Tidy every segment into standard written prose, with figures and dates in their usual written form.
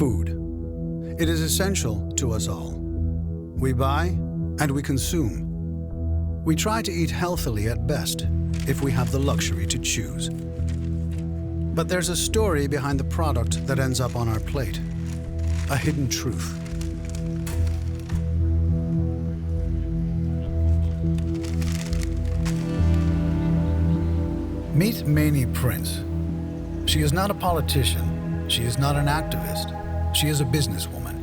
Food. It is essential to us all. We buy and we consume. We try to eat healthily at best, if we have the luxury to choose. But there's a story behind the product that ends up on our plate. A hidden truth. Meet Meiny Prins. She is not a politician. She is not an activist. She is a businesswoman.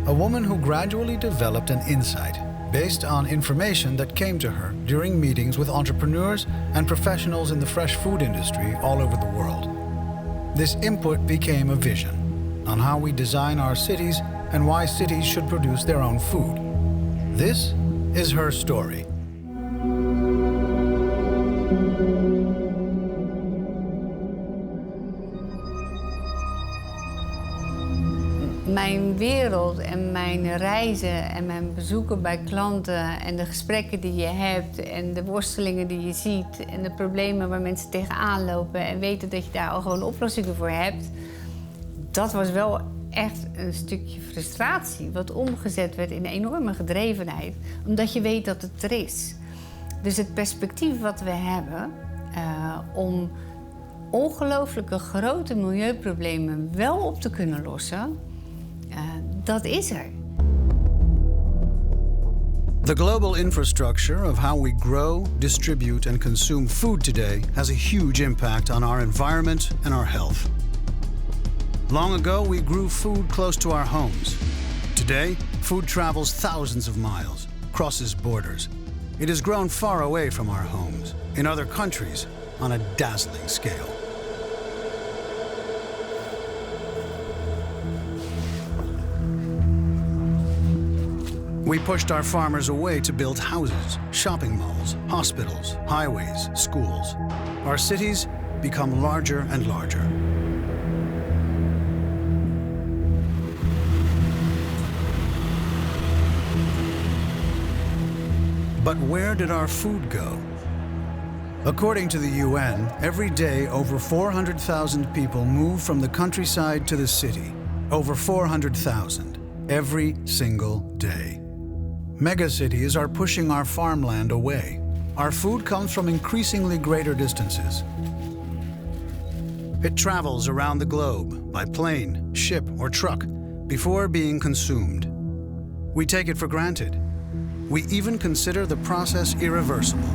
A woman who gradually developed an insight based on information that came to her during meetings with entrepreneurs and professionals in the fresh food industry all over the world. This input became a vision on how we design our cities and why cities should produce their own food. This is her story. Mijn wereld en mijn reizen en mijn bezoeken bij klanten en de gesprekken die je hebt en de worstelingen die je ziet en de problemen waar mensen tegenaan lopen en weten dat je daar al gewoon oplossingen voor hebt, dat was wel echt een stukje frustratie wat omgezet werd in een enorme gedrevenheid, omdat je weet dat het er is. Dus het perspectief wat we hebben om ongelooflijke grote milieuproblemen wel op te kunnen lossen, dat is er. The global infrastructure of how we grow, distribute and consume food today has a huge impact on our environment and our health. Long ago, we grew food close to our homes. Today, food travels thousands of miles, crosses borders. It has grown far away from our homes, in other countries, on a dazzling scale. We pushed our farmers away to build houses, shopping malls, hospitals, highways, schools. Our cities become larger and larger. But where did our food go? According to the UN, every day over 400,000 people move from the countryside to the city. Over 400,000, every single day. Megacities are pushing our farmland away. Our food comes from increasingly greater distances. It travels around the globe by plane, ship, or truck before being consumed. We take it for granted. We even consider the process irreversible.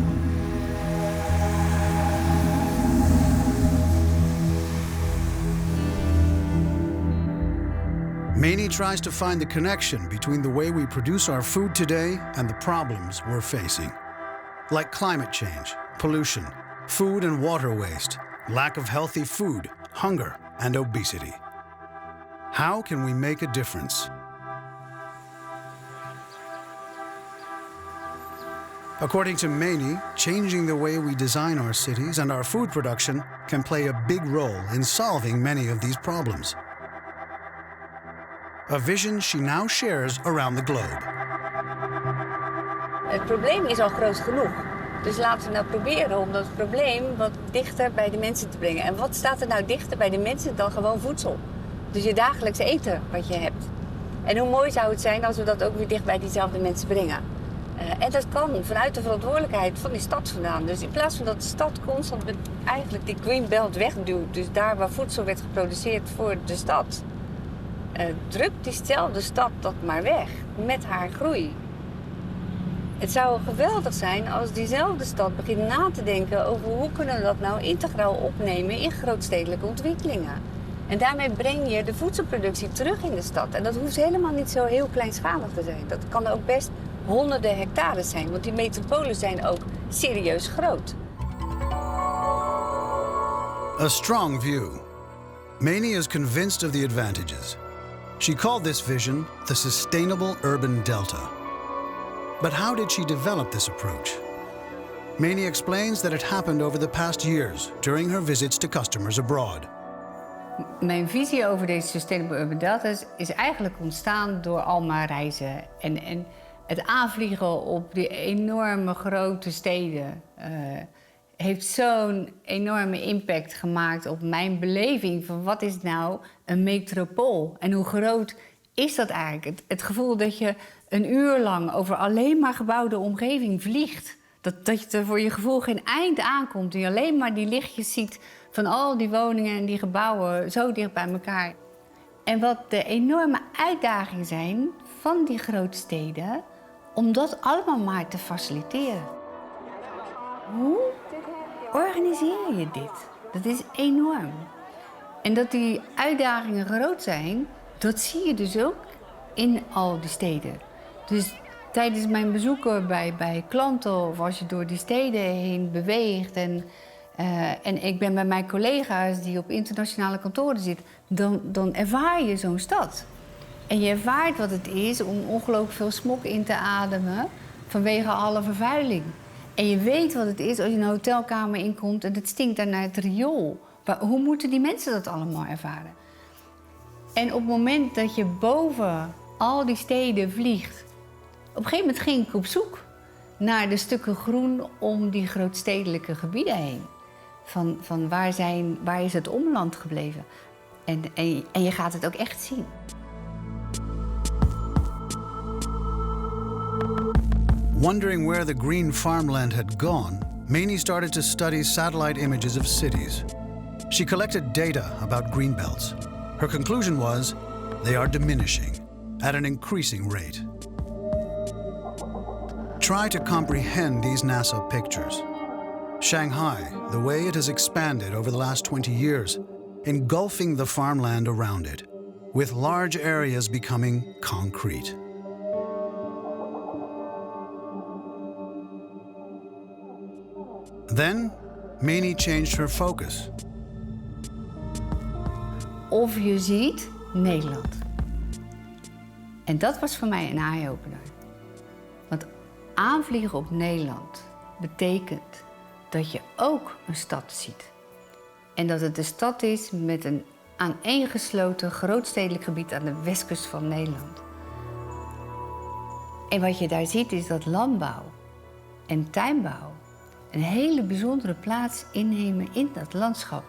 Meiny tries to find the connection between the way we produce our food today and the problems we're facing, like climate change, pollution, food and water waste, lack of healthy food, hunger, and obesity. How can we make a difference? According to Meiny, changing the way we design our cities and our food production can play a big role in solving many of these problems. A vision she now shares around the globe. Het probleem is al groot genoeg. Dus laten we nou proberen om dat probleem wat dichter bij de mensen te brengen. En wat staat er nou dichter bij de mensen dan gewoon voedsel? Dus je dagelijks eten wat je hebt. En hoe mooi zou het zijn als we dat ook weer dicht bij diezelfde mensen brengen. En dat kan vanuit de verantwoordelijkheid van die stad vandaan. Dus in plaats van dat de stad constant eigenlijk die green belt wegduwt, dus daar waar voedsel werd geproduceerd voor de stad, drukt diezelfde stad dat maar weg met haar groei. Het zou geweldig zijn als diezelfde stad begint na te denken over hoe kunnen we dat nou integraal opnemen in grootstedelijke ontwikkelingen. En daarmee breng je de voedselproductie terug in de stad. En dat hoeft helemaal niet zo heel kleinschalig te zijn. Dat kan ook best honderden hectares zijn, want die metropolen zijn ook serieus groot. A strong view. Meiny is convinced of the advantages. She called this vision the Sustainable Urban Delta. But how did she develop this approach? Meiny explains that it happened over the past years during her visits to customers abroad. Mijn visie over deze Sustainable Urban Delta is eigenlijk ontstaan door al mijn reizen. En het aanvliegen op die enorme grote steden. heeft zo'n enorme impact gemaakt op mijn beleving van wat is nou een metropool en hoe groot is dat eigenlijk? Het gevoel dat je een uur lang over alleen maar gebouwde omgeving vliegt. Dat je er voor je gevoel geen eind aankomt en je alleen maar die lichtjes ziet van al die woningen en die gebouwen zo dicht bij elkaar. En wat de enorme uitdagingen zijn van die grote steden om dat allemaal maar te faciliteren. Hoe organiseer je dit? Dat is enorm. En dat die uitdagingen groot zijn, dat zie je dus ook in al die steden. Dus tijdens mijn bezoeken bij klanten of als je door die steden heen beweegt en ik ben bij mijn collega's die op internationale kantoren zitten, dan ervaar je zo'n stad. En je ervaart wat het is om ongelooflijk veel smog in te ademen vanwege alle vervuiling. En je weet wat het is als je een hotelkamer inkomt en het stinkt daar naar het riool. Maar hoe moeten die mensen dat allemaal ervaren? En op het moment dat je boven al die steden vliegt, op een gegeven moment ging ik op zoek naar de stukken groen om die grootstedelijke gebieden heen. Van waar is het omland gebleven? En je gaat het ook echt zien. Wondering where the green farmland had gone, Meiny started to study satellite images of cities. She collected data about greenbelts. Her conclusion was, they are diminishing at an increasing rate. Try to comprehend these NASA pictures. Shanghai, the way it has expanded over the last 20 years, engulfing the farmland around it, with large areas becoming concrete. Then, Meiny changed her focus. Of je ziet Nederland. En dat was voor mij een eye-opener. Want aanvliegen op Nederland betekent dat je ook een stad ziet. En dat het een stad is met een aaneengesloten grootstedelijk gebied aan de westkust van Nederland. En wat je daar ziet is dat landbouw en tuinbouw een hele bijzondere plaats innemen in dat landschap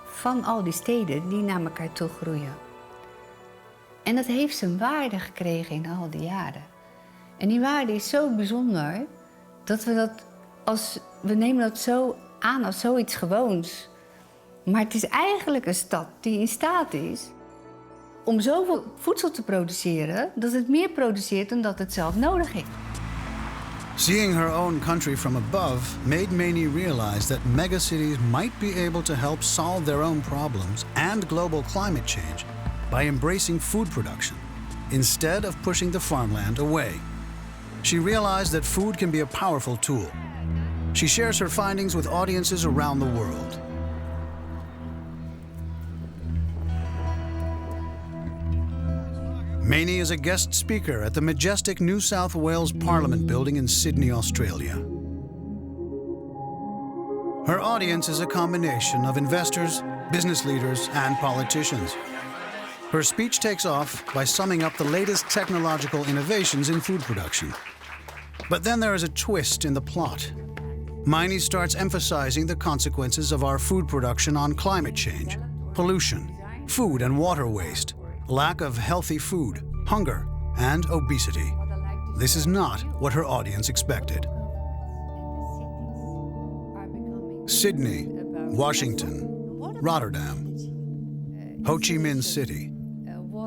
van al die steden die naar elkaar toe groeien. En dat heeft zijn waarde gekregen in al die jaren. En die waarde is zo bijzonder dat we nemen dat zo aan als zoiets gewoons. Maar het is eigenlijk een stad die in staat is om zoveel voedsel te produceren dat het meer produceert dan dat het zelf nodig heeft. Seeing her own country from above made Meiny realize that megacities might be able to help solve their own problems and global climate change by embracing food production, instead of pushing the farmland away. She realized that food can be a powerful tool. She shares her findings with audiences around the world. Meiny is a guest speaker at the majestic New South Wales Parliament building in Sydney, Australia. Her audience is a combination of investors, business leaders, and politicians. Her speech takes off by summing up the latest technological innovations in food production. But then there is a twist in the plot. Meiny starts emphasizing the consequences of our food production on climate change, pollution, food and water waste, lack of healthy food, hunger, and obesity. This is not what her audience expected. Sydney, Washington, Rotterdam, Ho Chi Minh City.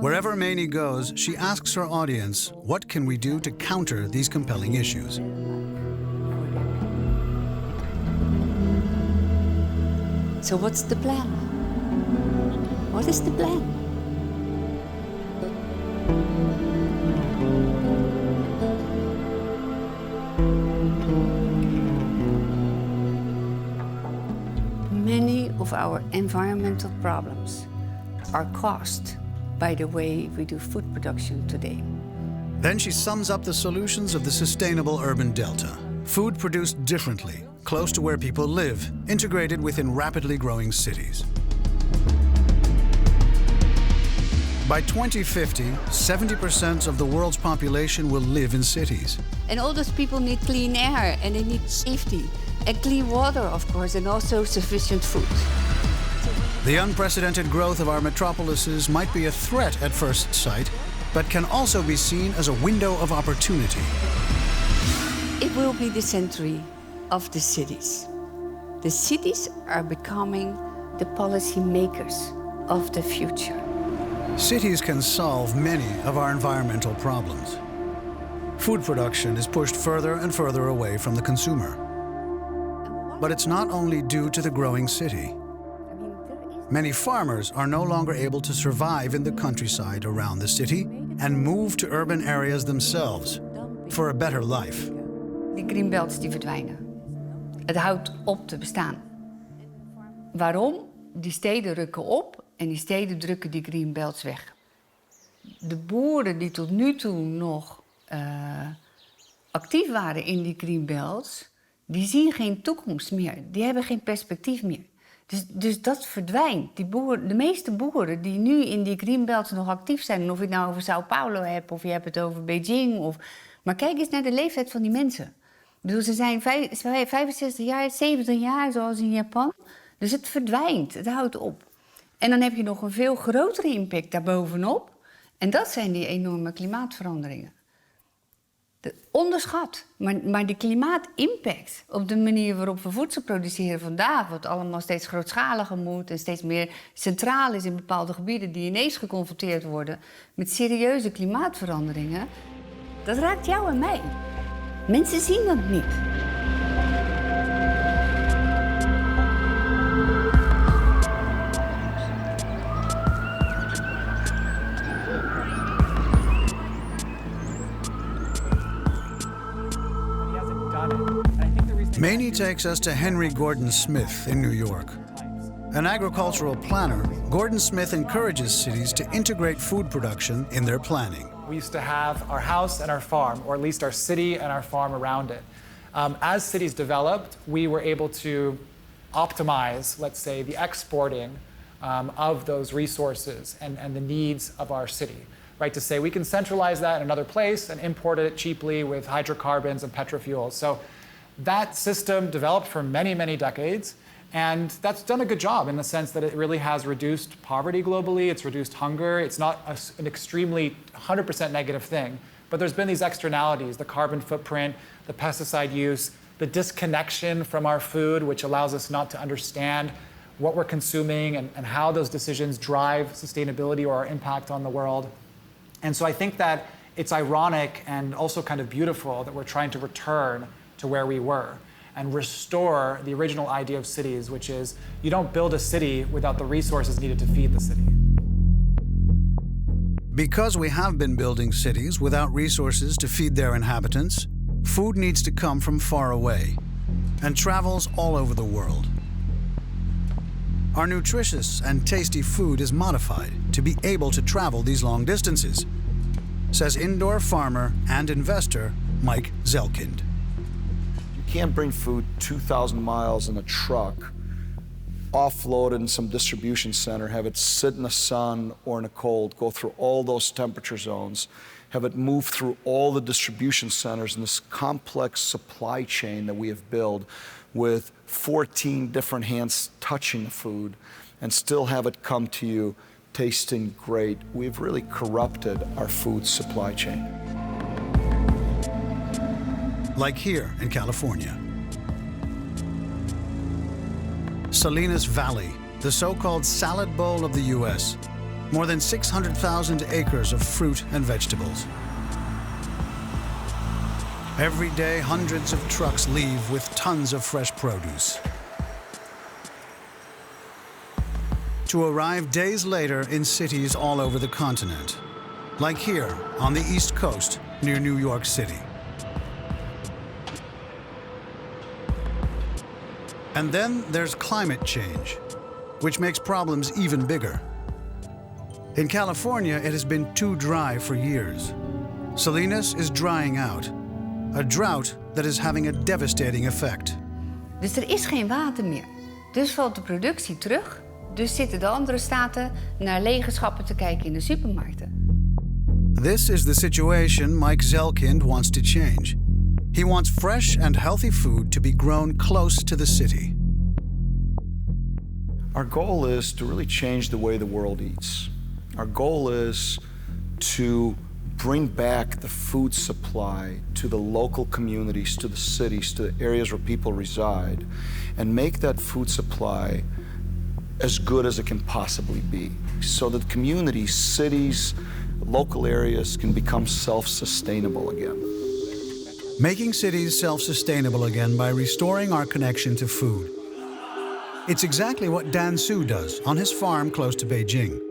Wherever Meiny goes, she asks her audience, what can we do to counter these compelling issues? So what's the plan? What is the plan? Many of our environmental problems are caused by the way we do food production today. Then she sums up the solutions of the sustainable urban delta. Food produced differently, close to where people live, integrated within rapidly growing cities. By 2050, 70% of the world's population will live in cities. And all those people need clean air and they need safety. And clean water, of course, and also sufficient food. The unprecedented growth of our metropolises might be a threat at first sight, but can also be seen as a window of opportunity. It will be the century of the cities. The cities are becoming the policy makers of the future. Cities can solve many of our environmental problems. Food production is pushed further and further away from the consumer. But it's not only due to the growing city. Many farmers are no longer able to survive in the countryside around the city and move to urban areas themselves for a better life. Die greenbelts die verdwijnen. Het houdt op te bestaan. Waarom? Die steden rukken op en die steden drukken die greenbelts weg. De boeren die tot nu toe nog actief waren in die greenbelts, die zien geen toekomst meer. Die hebben geen perspectief meer. Dus dat verdwijnt. De meeste boeren die nu in die greenbelts nog actief zijn, of je het nou over Sao Paulo hebt of je hebt het over Beijing. Maar kijk eens naar de leeftijd van die mensen. Ik bedoel, ze zijn 65 jaar, 70 jaar, zoals in Japan. Dus het verdwijnt, het houdt op. En dan heb je nog een veel grotere impact daarbovenop. En dat zijn die enorme klimaatveranderingen. Onderschat. Maar de klimaatimpact op de manier waarop we voedsel produceren vandaag, wat allemaal steeds grootschaliger moet en steeds meer centraal is in bepaalde gebieden die ineens geconfronteerd worden met serieuze klimaatveranderingen, dat raakt jou en mij. Mensen zien dat niet. Meiny takes us to Henry Gordon Smith in New York. An agricultural planner, Gordon Smith encourages cities to integrate food production in their planning. We used to have our house and our farm, or at least our city and our farm around it. As cities developed, we were able to optimize, let's say, the exporting of those resources and the needs of our city. Right, to say we can centralize that in another place and import it cheaply with hydrocarbons and petrofuels. So that system developed for many, many decades, and that's done a good job in the sense that it really has reduced poverty globally, it's reduced hunger, it's not an extremely 100% negative thing, but there's been these externalities, the carbon footprint, the pesticide use, the disconnection from our food, which allows us not to understand what we're consuming and how those decisions drive sustainability or our impact on the world. And so I think that it's ironic and also kind of beautiful that we're trying to return to where we were and restore the original idea of cities, which is you don't build a city without the resources needed to feed the city. Because we have been building cities without resources to feed their inhabitants, food needs to come from far away and travels all over the world. Our nutritious and tasty food is modified to be able to travel these long distances, says indoor farmer and investor Mike Zelkind. You can't bring food 2,000 miles in a truck, offload it in some distribution center, have it sit in the sun or in the cold, go through all those temperature zones, have it move through all the distribution centers in this complex supply chain that we have built with 14 different hands touching the food, and still have it come to you tasting great. We've really corrupted our food supply chain. Like here in California. Salinas Valley, the so-called salad bowl of the US. More than 600,000 acres of fruit and vegetables. Every day, hundreds of trucks leave with tons of fresh produce, to arrive days later in cities all over the continent, like here on the East Coast near New York City. And then there's climate change, which makes problems even bigger. In California, it has been too dry for years. Salinas is drying out, a drought that is having a devastating effect. Dus er is geen water meer. Dus valt de productie terug. Dus zitten de andere staten naar lege schappen te kijken in de supermarkten. This is the situation Mike Zelkind wants to change. He wants fresh and healthy food to be grown close to the city. Our goal is to really change the way the world eats. Our goal is to bring back the food supply to the local communities, to the cities, to the areas where people reside, and make that food supply as good as it can possibly be, so that communities, cities, local areas can become self-sustainable again. Making cities self-sustainable again by restoring our connection to food. It's exactly what Dan Su does on his farm close to Beijing.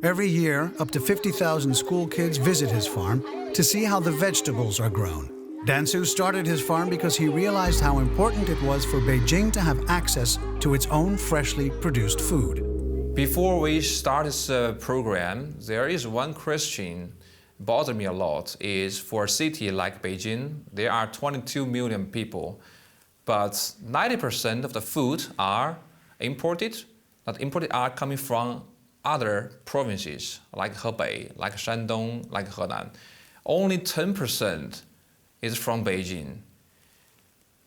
Every year, up to 50,000 school kids visit his farm to see how the vegetables are grown. Dan Su started his farm because he realized how important it was for Beijing to have access to its own freshly produced food. Before we start this program, there is one question bothers me a lot, is for a city like Beijing, there are 22 million people, but 90% of the food are imported, are coming from other provinces, like Hebei, like Shandong, like Henan. Only 10% is from Beijing.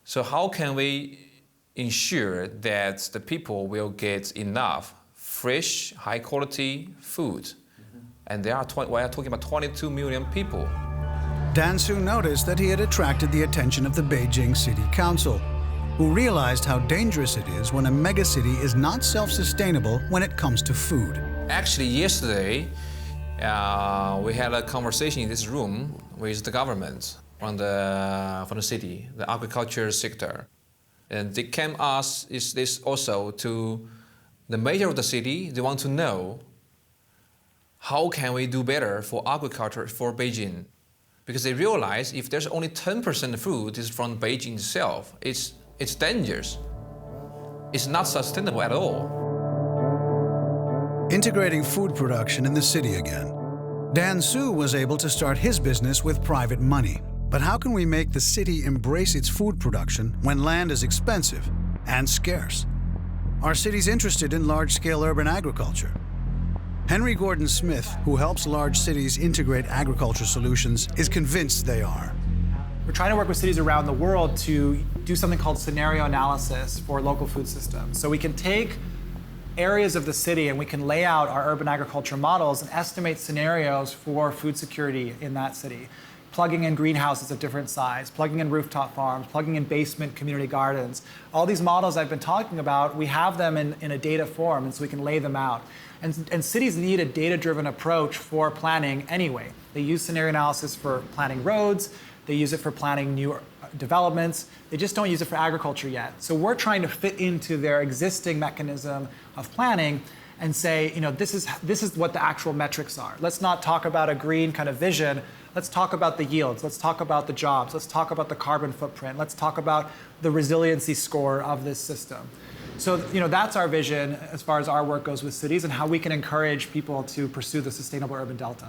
So how can we ensure that the people will get enough fresh, high-quality food? And we are talking about 22 million people. Dan Su noticed that he had attracted the attention of the Beijing City Council, who realized how dangerous it is when a megacity is not self-sustainable when it comes to food. Actually, yesterday, we had a conversation in this room with the government from the city, the agriculture sector. And they came ask is this also to the mayor of the city. They want to know how can we do better for agriculture for Beijing? Because they realize if there's only 10% of food is from Beijing itself, it's dangerous. It's not sustainable at all. Integrating food production in the city again. Dan Su was able to start his business with private money. But how can we make the city embrace its food production when land is expensive and scarce? Are cities interested in large-scale urban agriculture? Henry Gordon Smith, who helps large cities integrate agriculture solutions, is convinced they are. We're trying to work with cities around the world to do something called scenario analysis for local food systems. So we can take areas of the city and we can lay out our urban agriculture models and estimate scenarios for food security in that city. Plugging in greenhouses of different size, plugging in rooftop farms, plugging in basement community gardens. All these models I've been talking about, we have them in a data form, and so we can lay them out. And cities need a data-driven approach for planning anyway. They use scenario analysis for planning roads, they use it for planning new developments, they just don't use it for agriculture yet. So we're trying to fit into their existing mechanism of planning and say, this is what the actual metrics are. Let's not talk about a green kind of vision. Let's talk about the yields. Let's talk about the jobs. Let's talk about the carbon footprint. Let's talk about the resiliency score of this system. So, that's our vision as far as our work goes with cities and how we can encourage people to pursue the sustainable urban delta.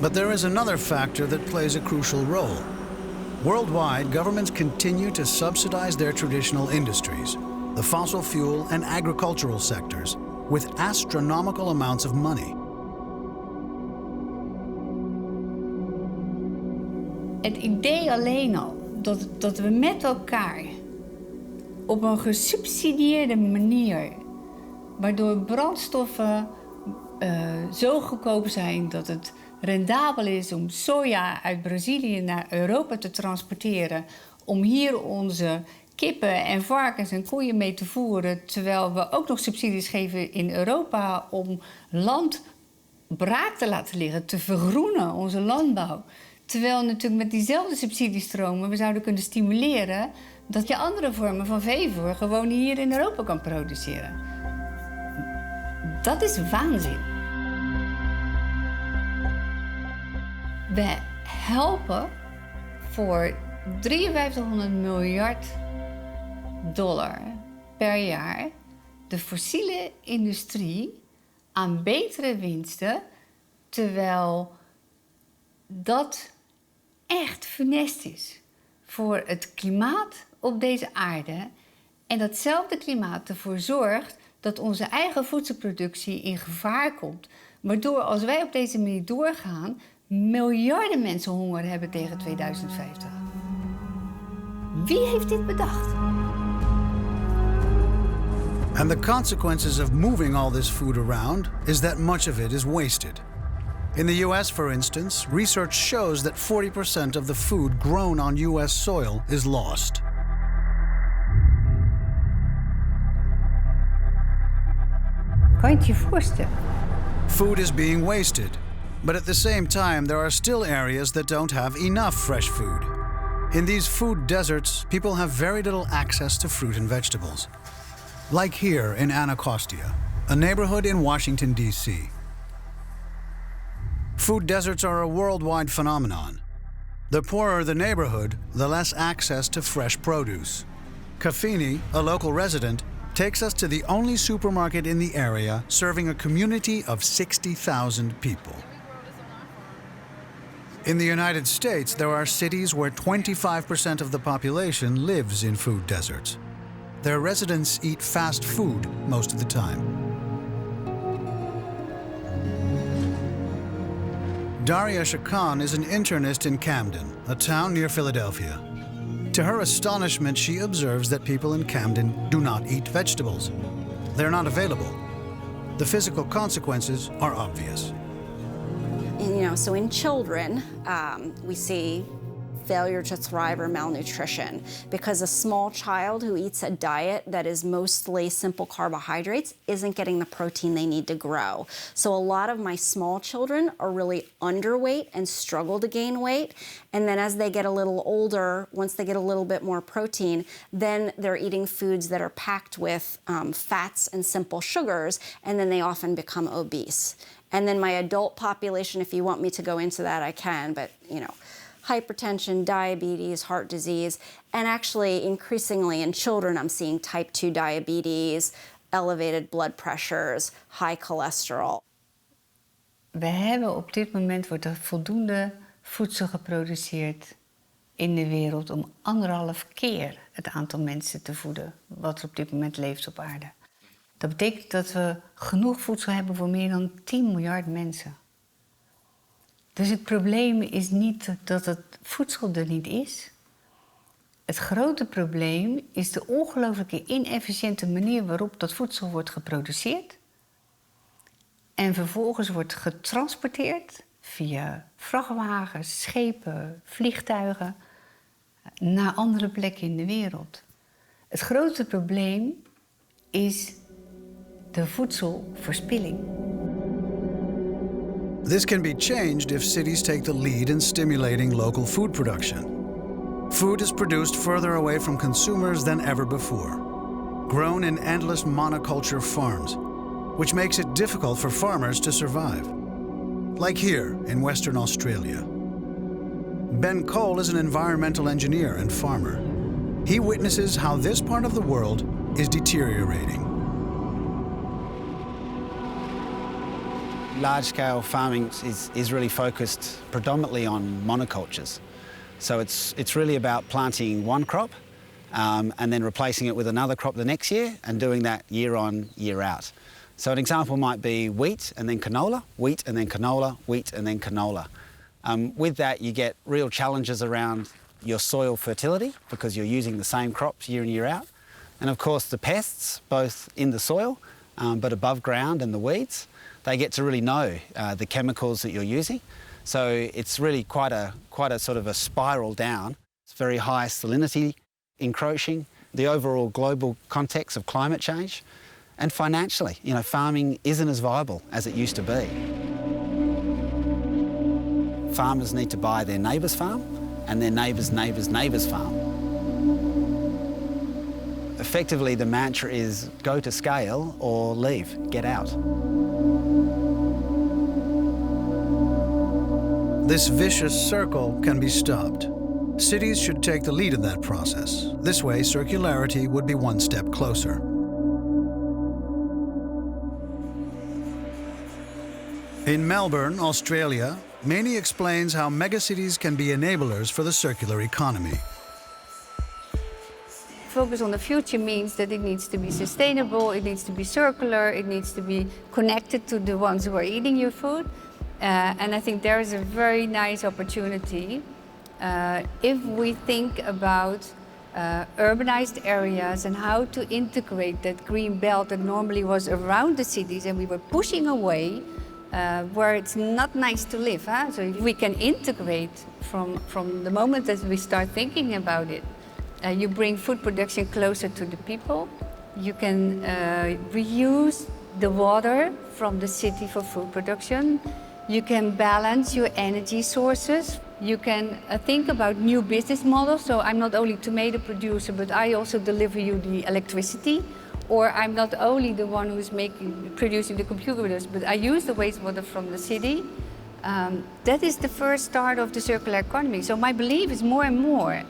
But there is another factor that plays a crucial role. Worldwide, governments continue to subsidize their traditional industries, the fossil fuel and agricultural sectors, with astronomical amounts of money. Het idee alleen al dat we met elkaar op een gesubsidieerde manier, waardoor brandstoffen zo goedkoop zijn dat het rendabel is om soja uit Brazilië naar Europa te transporteren, om hier onze kippen en varkens en koeien mee te voeren, terwijl we ook nog subsidies geven in Europa om land braak te laten liggen, te vergroenen, onze landbouw. Terwijl natuurlijk met diezelfde subsidiestromen we zouden kunnen stimuleren dat je andere vormen van veevoer gewoon hier in Europa kan produceren. Dat is waanzin. We helpen voor $5300 miljard per jaar de fossiele industrie aan betere winsten, terwijl dat echt funest is voor het klimaat op deze aarde en datzelfde klimaat ervoor zorgt dat onze eigen voedselproductie in gevaar komt, Waardoor als wij op deze manier doorgaan, miljarden mensen honger hebben tegen 2050. Wie heeft dit bedacht? And the consequences of moving all this food around is that much of it is wasted. In the US, for instance, research shows that 40% of the food grown on US soil is lost. Kan je het je voorstellen? Food is being wasted, but at the same time, there are still areas that don't have enough fresh food. In these food deserts, people have very little access to fruit and vegetables. Like here in Anacostia, a neighborhood in Washington, D.C. Food deserts are a worldwide phenomenon. The poorer the neighborhood, the less access to fresh produce. Kafini, a local resident, takes us to the only supermarket in the area serving a community of 60,000 people. In the United States, there are cities where 25% of the population lives in food deserts. Their residents eat fast food most of the time. Daria Shakan is an internist in Camden, a town near Philadelphia. To her astonishment, she observes that people in Camden do not eat vegetables. They're not available. The physical consequences are obvious. So in children, we see failure to thrive or malnutrition because a small child who eats a diet that is mostly simple carbohydrates isn't getting the protein they need to grow. So a lot of my small children are really underweight and struggle to gain weight. And then as they get a little older, once they get a little bit more protein, then they're eating foods that are packed with fats and simple sugars, and then they often become obese. And then my adult population, if you want me to go into that, I can, but hypertension, diabetes, heart disease, and actually increasingly in children I'm seeing type 2 diabetes, elevated blood pressures, high cholesterol. We hebben op dit moment wordt er voldoende voedsel geproduceerd in de wereld om 1,5 keer het aantal mensen te voeden wat er op dit moment leeft op aarde. Dat betekent dat we genoeg voedsel hebben voor meer dan 10 miljard mensen. Dus het probleem is niet dat het voedsel er niet is. Het grote probleem is de ongelooflijke inefficiënte manier waarop dat voedsel wordt geproduceerd. En vervolgens wordt getransporteerd via vrachtwagens, schepen, vliegtuigen naar andere plekken in de wereld. Het grote probleem is de voedselverspilling. This can be changed if cities take the lead in stimulating local food production. Food is produced further away from consumers than ever before, grown in endless monoculture farms, which makes it difficult for farmers to survive. Like here in Western Australia. Ben Cole is an environmental engineer and farmer. He witnesses how this part of the world is deteriorating. Large-scale farming is really focused predominantly on monocultures. So it's really about planting one crop and then replacing it with another crop the next year and doing that year on, year out. So an example might be wheat and then canola, wheat and then canola, wheat and then canola. With that, you get real challenges around your soil fertility because you're using the same crops year in, year out. And of course the pests, both in the soil but above ground and the weeds, they get to really know the chemicals that you're using. So it's really quite a sort of a spiral down. It's very high salinity encroaching, the overall global context of climate change, and financially, farming isn't as viable as it used to be. Farmers need to buy their neighbour's farm and their neighbour's neighbour's neighbour's farm. Effectively, the mantra is go to scale or leave, get out. This vicious circle can be stopped. Cities should take the lead in that process. This way, circularity would be one step closer. In Melbourne, Australia, Meiny explains how megacities can be enablers for the circular economy. focus on the future means that it needs to be sustainable, it needs to be circular, it needs to be connected to the ones who are eating your food. And I think there is a very nice opportunity if we think about urbanized areas and how to integrate that green belt that normally was around the cities and we were pushing away where it's not nice to live. Huh? So if we can integrate from the moment that we start thinking about it, you bring food production closer to the people, you can reuse the water from the city for food production, you can balance your energy sources, you can think about new business models. So I'm not only tomato producer, but I also deliver you the electricity. Or I'm not only the one who's producing the computers, but I use the wastewater from the city. That is the first start of the circular economy. So my belief is more and more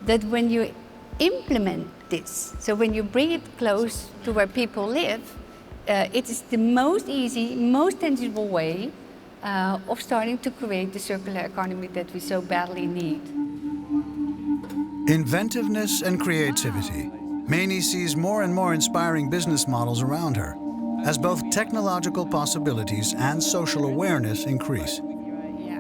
that when you implement this, so when you bring it close to where people live, it is the most easy, most tangible way of starting to create the circular economy that we so badly need. Inventiveness and creativity. Meiny sees more and more inspiring business models around her, as both technological possibilities and social awareness increase.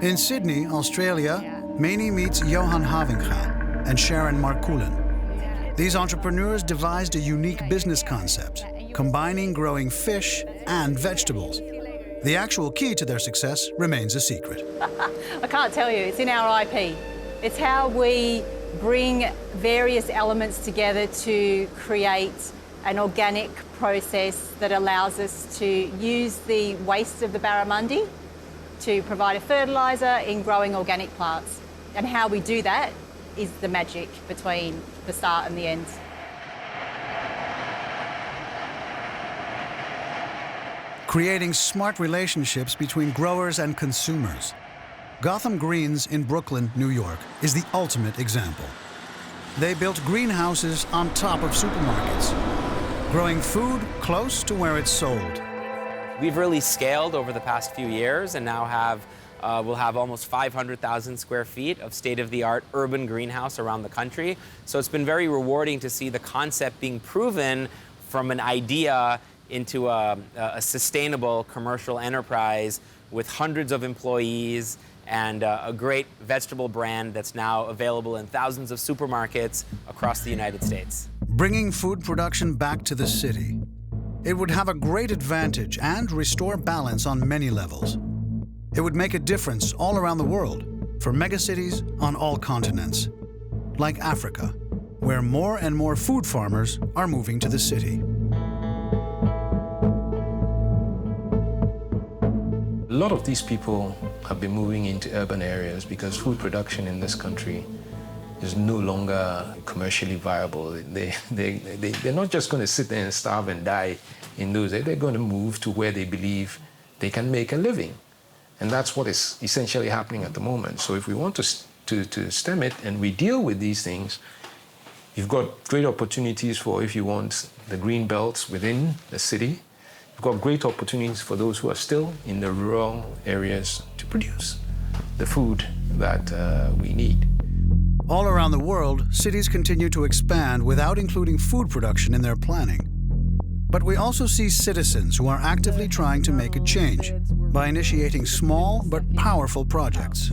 In Sydney, Australia, Meiny meets Johan Havinga and Sharon Markoulen. These entrepreneurs devised a unique business concept, combining growing fish and vegetables. The actual key to their success remains a secret. I can't tell you, it's in our IP. It's how we bring various elements together to create an organic process that allows us to use the waste of the barramundi to provide a fertiliser in growing organic plants. And how we do that is the magic between the start and the end. Creating smart relationships between growers and consumers. Gotham Greens in Brooklyn, New York, is the ultimate example. They built greenhouses on top of supermarkets, growing food close to where it's sold. We've really scaled over the past few years and now we'll have almost 500,000 square feet of state-of-the-art urban greenhouse around the country. So it's been very rewarding to see the concept being proven from an idea into a sustainable commercial enterprise with hundreds of employees and a great vegetable brand that's now available in thousands of supermarkets across the United States. Bringing food production back to the city. It would have a great advantage and restore balance on many levels. It would make a difference all around the world, for megacities on all continents, like Africa, where more and more food farmers are moving to the city. A lot of these people have been moving into urban areas because food production in this country is no longer commercially viable. They're not just going to sit there and starve and die in those areas. They're going to move to where they believe they can make a living. And that's what is essentially happening at the moment. So if we want to stem it and we deal with these things, you've got great opportunities for, if you want, the green belts within the city. We've got great opportunities for those who are still in the rural areas to produce the food that we need. All around the world, cities continue to expand without including food production in their planning. But we also see citizens who are actively trying to make a change by initiating small but powerful projects.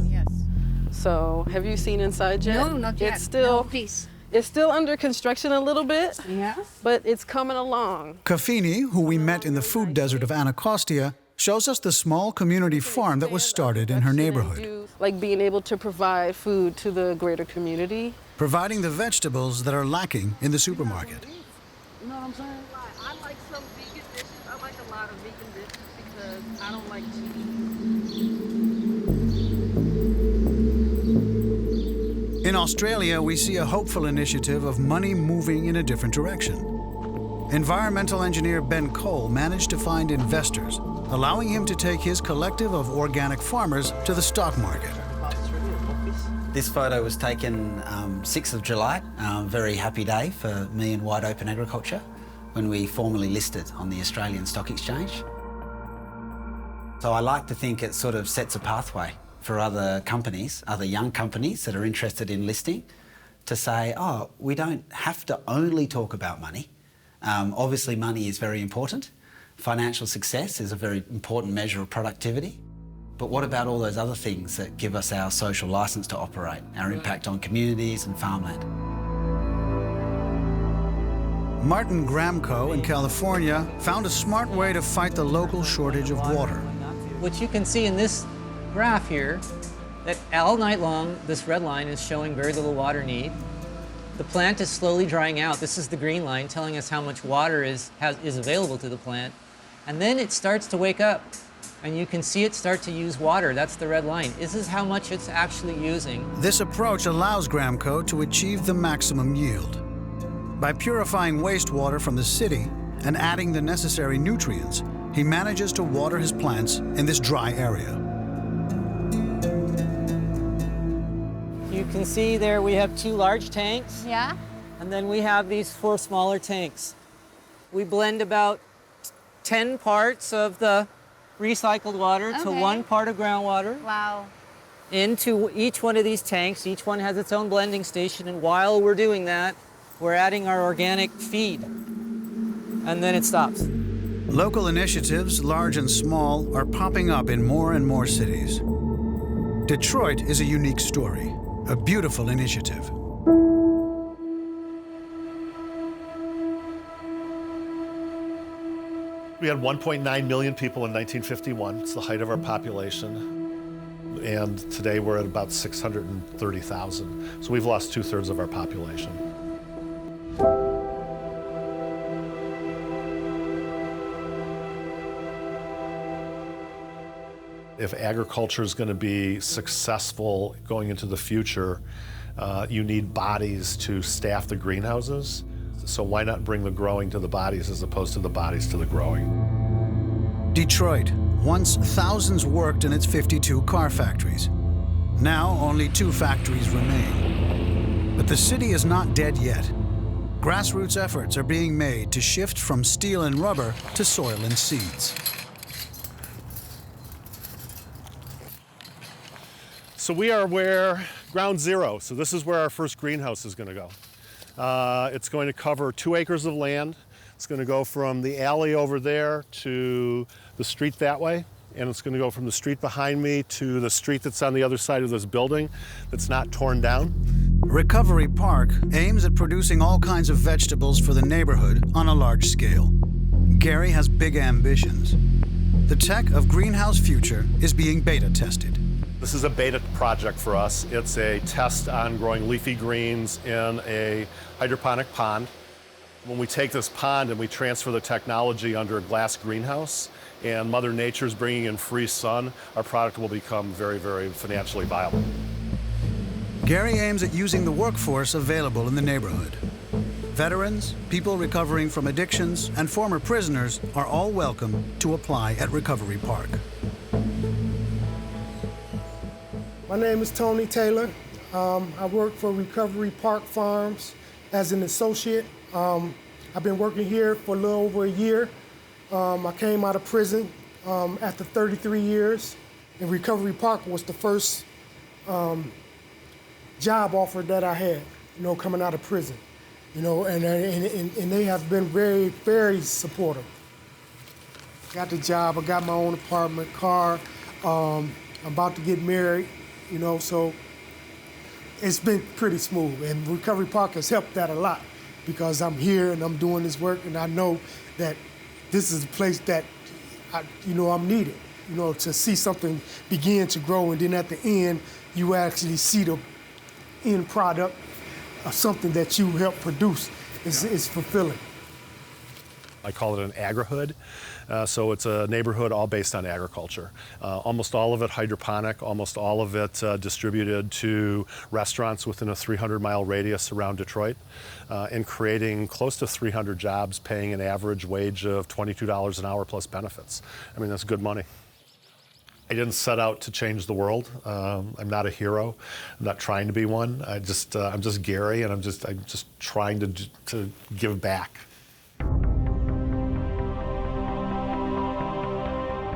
So, have you seen inside yet? No, not yet. It's still, no, please. It's still under construction a little bit, Yeah. but it's coming along. Kafini, who we met in the food desert of Anacostia, shows us the small community farm that was started in her neighborhood. Like being able to provide food to the greater community. Providing the vegetables that are lacking in the supermarket. You know what I'm saying? I like some vegan dishes. I like a lot of vegan dishes because I don't like cheese. In Australia, we see a hopeful initiative of money moving in a different direction. Environmental engineer Ben Cole managed to find investors, allowing him to take his collective of organic farmers to the stock market. This photo was taken 6th of July, a very happy day for me and Wide Open Agriculture, when we formally listed on the Australian Stock Exchange. So I like to think it sort of sets a pathway for other companies, other young companies that are interested in listing, to say, oh, we don't have to only talk about money. Obviously, money is very important. Financial success is a very important measure of productivity. But what about all those other things that give us our social license to operate, our impact on communities and farmland? Martin Gramco in California found a smart way to fight the local shortage of water. What you can see in this graph here, that all night long, this red line is showing very little water need. The plant is slowly drying out. This is the green line telling us how much water is available to the plant. And then it starts to wake up, and you can see it start to use water. That's the red line. This is how much it's actually using. This approach allows Gramco to achieve the maximum yield. By purifying wastewater from the city and adding the necessary nutrients, he manages to water his plants in this dry area. You can see there we have 2 large tanks. Ja? And then we have these 4 smaller tanks. We blend about 10 parts of the recycled water to 1 part of groundwater. Wauw. Into each one of these tanks. Each one has its own blending station, and while we're doing that, we're adding our organic feed, and then it stops. Local initiatives, large and small, are popping up in more and more cities. Detroit is a unique story, a beautiful initiative. We had 1.9 million people in 1951. It's the height of our population. And today we're at about 630,000. So we've lost 2/3 of our population. If agriculture is going to be successful going into the future, you need bodies to staff the greenhouses. So why not bring the growing to the bodies as opposed to the bodies to the growing? Detroit. Once thousands worked in its 52 car factories. Now only 2 factories remain. But the city is not dead yet. Grassroots efforts are being made to shift from steel and rubber to soil and seeds. So we are where ground zero. So this is where our first greenhouse is going to go. It's going to cover 2 acres of land. It's going to go from the alley over there to the street that way. And it's going to go from the street behind me to the street that's on the other side of this building that's not torn down. Recovery Park aims at producing all kinds of vegetables for the neighborhood on a large scale. Gary has big ambitions. The tech of Greenhouse Future is being beta tested. This is a beta project for us. It's a test on growing leafy greens in a hydroponic pond. When we take this pond and we transfer the technology under a glass greenhouse, and Mother Nature's bringing in free sun, our product will become very, very financially viable. Gary aims at using the workforce available in the neighborhood. Veterans, people recovering from addictions, and former prisoners are all welcome to apply at Recovery Park. My name is Tony Taylor. I work for Recovery Park Farms as an associate. I've been working here for a little over a year. I came out of prison after 33 years, and Recovery Park was the first job offer that I had, coming out of prison, and they have been very, very supportive. Got the job, I got my own apartment, car, I'm about to get married, so it's been pretty smooth, and Recovery Park has helped that a lot because I'm here and I'm doing this work, and I know that this is a place that, I'm needed, to see something begin to grow, and then at the end, you actually see the end product of something that you help produce. It's fulfilling. I call it an agri-hood. So it's a neighborhood all based on agriculture. Almost all of it hydroponic, almost all of it distributed to restaurants within a 300-mile radius around Detroit, and creating close to 300 jobs, paying an average wage of $22 an hour plus benefits. I mean, that's good money. I didn't set out to change the world. I'm not a hero. I'm not trying to be one. I'm just Gary, and I'm just trying to give back.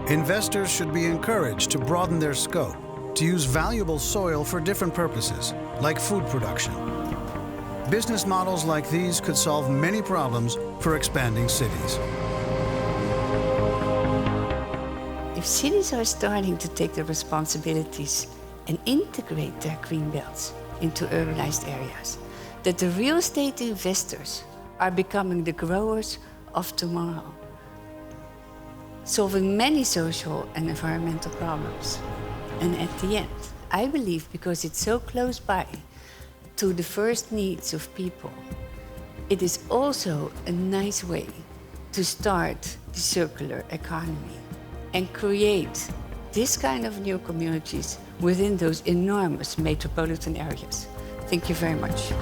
Investors should be encouraged to broaden their scope, to use valuable soil for different purposes, like food production. business models like these could solve many problems for expanding cities. If cities are starting to take their responsibilities and integrate their green belts into urbanized areas, that the real estate investors are becoming the growers of tomorrow, solving many social and environmental problems. And at the end, I believe, because it's so close by to the first needs of people, it is also a nice way to start the circular economy and create this kind of new communities within those enormous metropolitan areas. Thank you very much.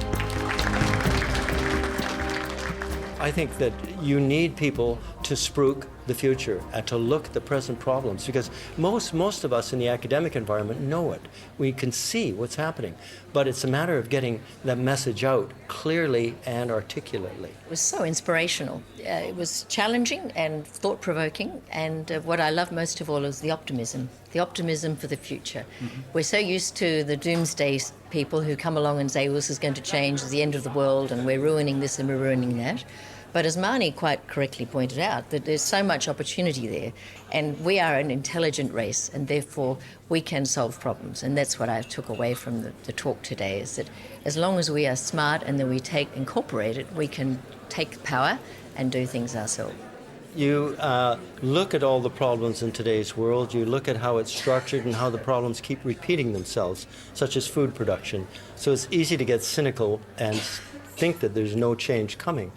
I think that you need people to spruik the future and to look at the present problems, because most of us in the academic environment know it. We can see what's happening, but it's a matter of getting that message out clearly and articulately. It was so inspirational. It was challenging and thought-provoking, and what I love most of all is the optimism for the future. We're so used to the doomsday people who come along and say, well, this is going to change, it's the end of the world, and we're ruining this and we're ruining that. But as Meiny quite correctly pointed out, that there's so much opportunity there, and we are an intelligent race, and therefore we can solve problems. And that's what I took away from the talk today, is that as long as we are smart and then we incorporate it, we can take power and do things ourselves. You look at all the problems in today's world, you look at how it's structured and how the problems keep repeating themselves, such as food production. So it's easy to get cynical and think that there's no change coming.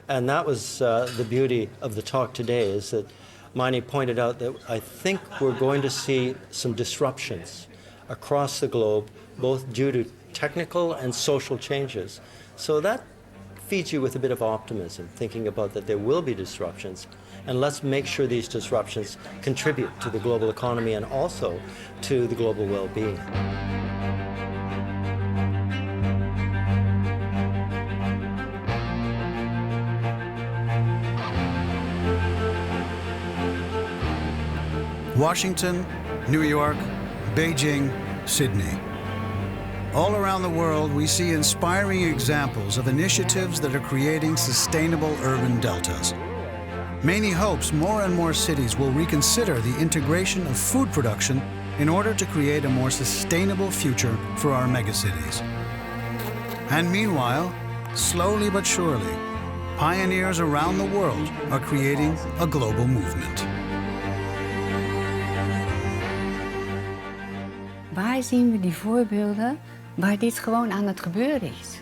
And that was the beauty of the talk today, is that Meiny pointed out that I think we're going to see some disruptions across the globe, both due to technical and social changes. So that feeds you with a bit of optimism, thinking about that there will be disruptions. And let's make sure these disruptions contribute to the global economy and also to the global well-being. Washington, New York, Beijing, Sydney. All around the world, we see inspiring examples of initiatives that are creating sustainable urban deltas. Meiny hopes more and more cities will reconsider the integration of food production in order to create a more sustainable future for our megacities. And meanwhile, slowly but surely, pioneers around the world are creating a global movement. Waar zien we die voorbeelden waar dit gewoon aan het gebeuren is?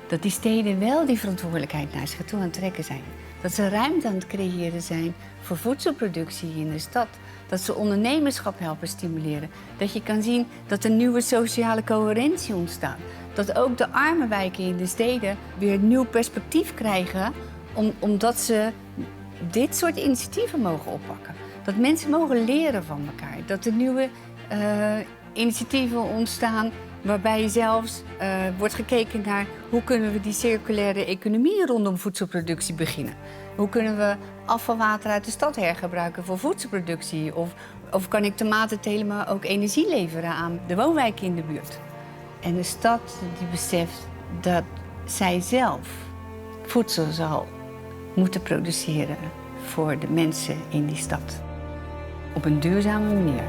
Dat die steden wel die verantwoordelijkheid naar zich toe aan het trekken zijn. Dat ze ruimte aan het creëren zijn voor voedselproductie in de stad. Dat ze ondernemerschap helpen stimuleren. Dat je kan zien dat er nieuwe sociale coherentie ontstaat. Dat ook de arme wijken in de steden weer een nieuw perspectief krijgen, omdat ze dit soort initiatieven mogen oppakken. Dat mensen mogen leren van elkaar. Dat er nieuwe initiatieven ontstaan waarbij zelfs wordt gekeken naar hoe kunnen we die circulaire economie rondom voedselproductie beginnen. Hoe kunnen we afvalwater uit de stad hergebruiken voor voedselproductie? Of kan ik tomatentelen maar ook energie leveren aan de woonwijken in de buurt? En de stad die beseft dat zij zelf voedsel zal moeten produceren voor de mensen in die stad. Op een duurzame manier.